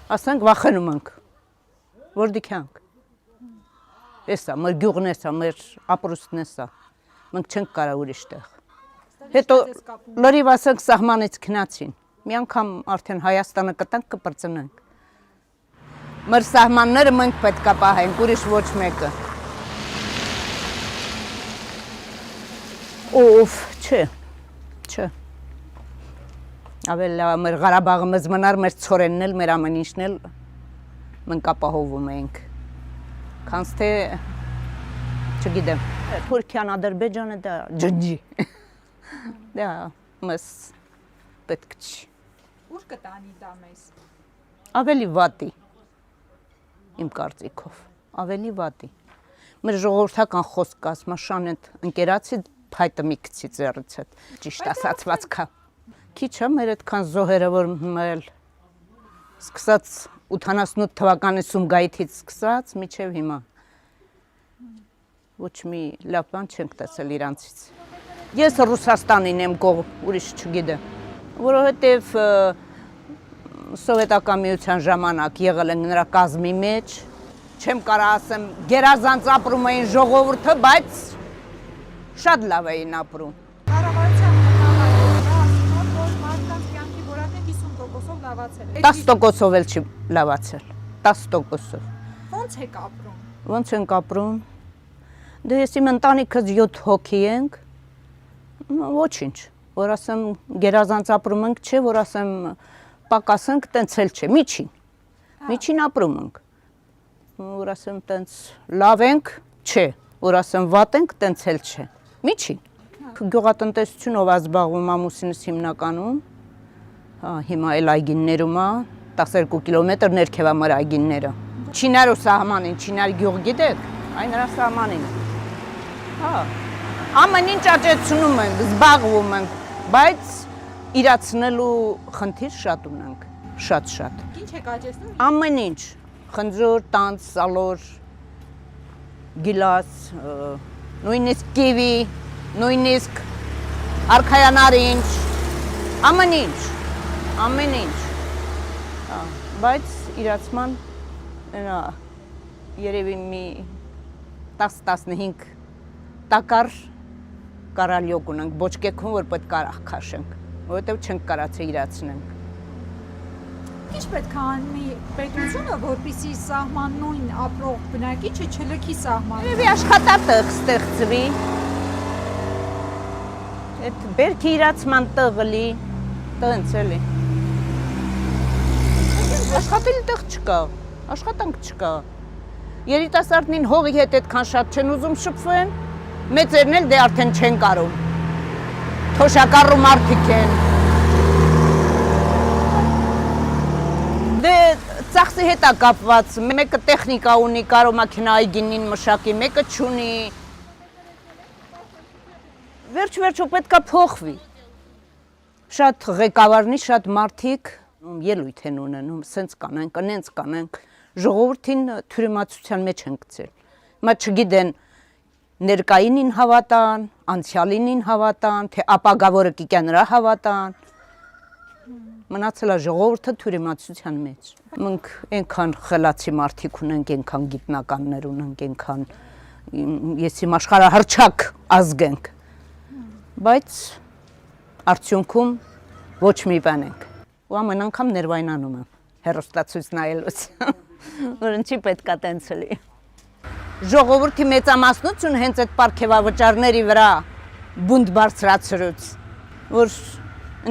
ասենք վախենում ենք, որ դիքանք։ Էսա, մեր գյուղն էսա, մեր ապրուստն էսա, մենք չենք կարա ուրիշ տեղ։ Հետո լրիվ ասենք սահմանից քնացին, մի անգամ արդեն Հայաստանը կտանք կպրծնենք։ Մեր սահմանները մենք պետք է պահենք, ուրիշ ոչ մեկը։ Օֆ, չէ։ Ավելի լավ մեր Ղարաբաղը մեզ մնար, մեր ցորենն էլ, մեր ամեն ինչն էլ մենք ապահովում ենք։ Քանց թե չգիտեմ, Թուրքիան, Ադրբեջանը դա ջնջի։ Դա մեզ պետք չի։ Ուր կտանի դա մեզ։ Ավելի վատի։ Իմ կարծիքով, ավելի վատի։ Մեր ժողովրդական խոսք ասма շան այդ ընկերացի փայտը մի քիչ ձեռից հետ, ճիշտ ասածված կա։ Քիչ է մեր այդքան զոհերը, որ մեր սկսած 88 թվականի Սումգայիթից սկսած մինչև հիմա։ Ոչ մի լավ բան չենք տեսել իրանցից։ Ես Ռուսաստանին եմ կողմ, ուրիշ չգիտեմ, որովհետև Սովետական միության ժամանակ եղել են նրա կազմի մեջ, չեմ կարա ասեմ գերազանց ապրում էին ժողովուրդը, բայց շատ լավ էին ապրում։ Կառավարության մտահոգությունները ասում են, որ մարդկանց կյանքի որակը 50%-ով լավացել է։ 10%-ով էլ չի լավացել, 10%-ով։ Ո՞նց եք ապրում։ Ոնց ենք ապրում։ Դե ես իմ ընտանիքս 7 հոգի ենք, ոչինչ, որ ասեմ գերազանց ապրում ենք, չէ, որ ասեմ պակասենք, տենց էլ չէ, միջին ապրում ենք, որ ասեմ տենց լավ ենք, չէ, որ ասեմ վատ ենք, տենց էլ չէ, միջին, գյուղատնտեսությունով ազբաղվում ամուսինս հիմնականում, հիմա էլ այգիններում է, 12 կիլոմետր ներքև ամար այգինները, Չինարու սահմանին, Չինար գյուղ գիտեք, այն նրա սահմանին, ամեն ինչ աճեցնում ենք, զբաղվում ենք, բայց իրացնելու խնդիր շատ ունենք, շատ։ Ինչ եք աճեցնում։ Ամեն ինչ, խնձոր, տանց, սալոր, գիլաս, նույնիսկ կիվի, նույնիսկ արքայանարինջ, ամեն ինչ, բայց իրացման երևի մի 10-15 տակար կարալյոկ ունենք, բոճկեքում, որ պետք կարախ քաշենք, որովհետև չենք կարացե իրացնենք։ Ինչ պետք է անի պետությունը, որպեսզի սահմաննույն ապրող բնակիչը չլքի սահմանը։ Երևի աշխատատեղ ստեղծվի, այդ բերքի իրացման տեղը լի, տենց էլի։ Աշխատելի տեղ չկա, աշխատանք չկա։ Երիտասարդներին հողի հետ այդքան շատ չեն ուզում շփվեն, մեծերն էլ դե արդեն չեն կարում, թոշակառու մարդիկ են, դե ծախսի հետ է կապված, մեկը տեխնիկա ունի, կարո մաքինա այգինին մշակի, մեկը չունի, վերջ-վերջո պետք է փոխվի, շատ ղեկավարնի, շատ մարդիկ ելույթ են ունենում, սենց կանենք, նենց կանենք, ժողովրդին թյուրիմացության մեջ են գցել, մա չգիտեն ներկայինին հավատան, անցյալինին հավատան, թե ապագա որը կիկա նրա հավատան, մնացել է ժողովուրդը թյուրիմացության մեջ։ Մենք այնքան խելացի մարդիկ ունենք, այնքան գիտնականներ ունենք, այնքան ես իմ աշխարհահռչակ ազգ ենք, բայց արդյունքում ոչ մի բան ենք։ Ու ամեն անգամ ներվայնանում եմ հեռուստացույց նայելուց, որ ինչի պետք է տենց լինի։ Ժողովրդի մեծամասնությունը հենց այդ պարգևավճարների վրա բունտ բարձրացրուց, որ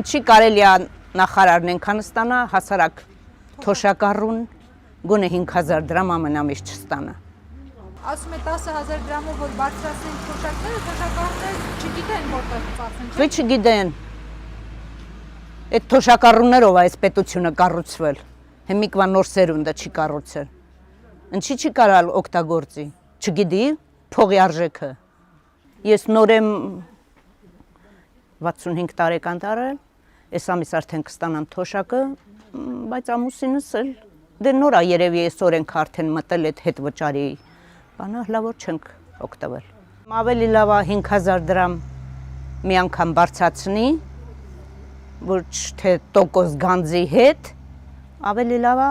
ինչի կարելի է նախարարն ենքան ստանա, հասարակ թոշակառուն գոնե 5000 դրամ ամենամիշ չստանա։ Ասում է 10,000 դրամով որ բարձրացնեն թոշակները, թոշակառուները չգիտեն որտեղ ծախսեն։ Ղի չգիտեն։ Այդ թոշակառուներով այս պետությունը կառուցվել, հիմիկվա նոր սերունդը չի կառուցել։ Ինչի չի կարալ օգտագործի, չգիտի փողի արժեքը։ Ես նոր եմ 65 տարեկան տարել, այս ամիս արդեն կստանամ թոշակը, բայց ամուսինս էլ դե նորա երևի այսօր ենք արդեն մտել այդ հետ վճարի բանը, լավ որ չենք օգտվել։ Ավելի լավ է 5000 դրամ մի անգամ բարձրացնի, որ թե տոկոս գանձի հետ, ավելի լավ է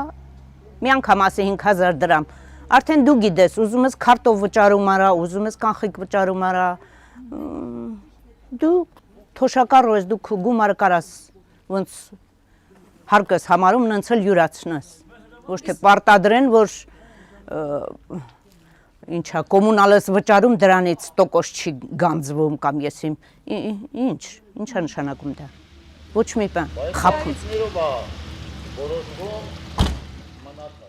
մի անգամ ասի 5000 դրամ, արդեն դու գիտես, ուզում ես քարտով վճարում արա, ուզում ես կանխիկ վճարում արա, դու թոշակառու ես, դու գումարը կարաս ոնց հարկս համարում նենց էլ յուրացնես, ոչ թե պարտադրեն, որ ինչա կոմունալս վճարում դրանից տոկոս չի գանձվում կամ ես իմ ինչա նշանակում դա ոչ մի բան խափում Որոշվում մնաց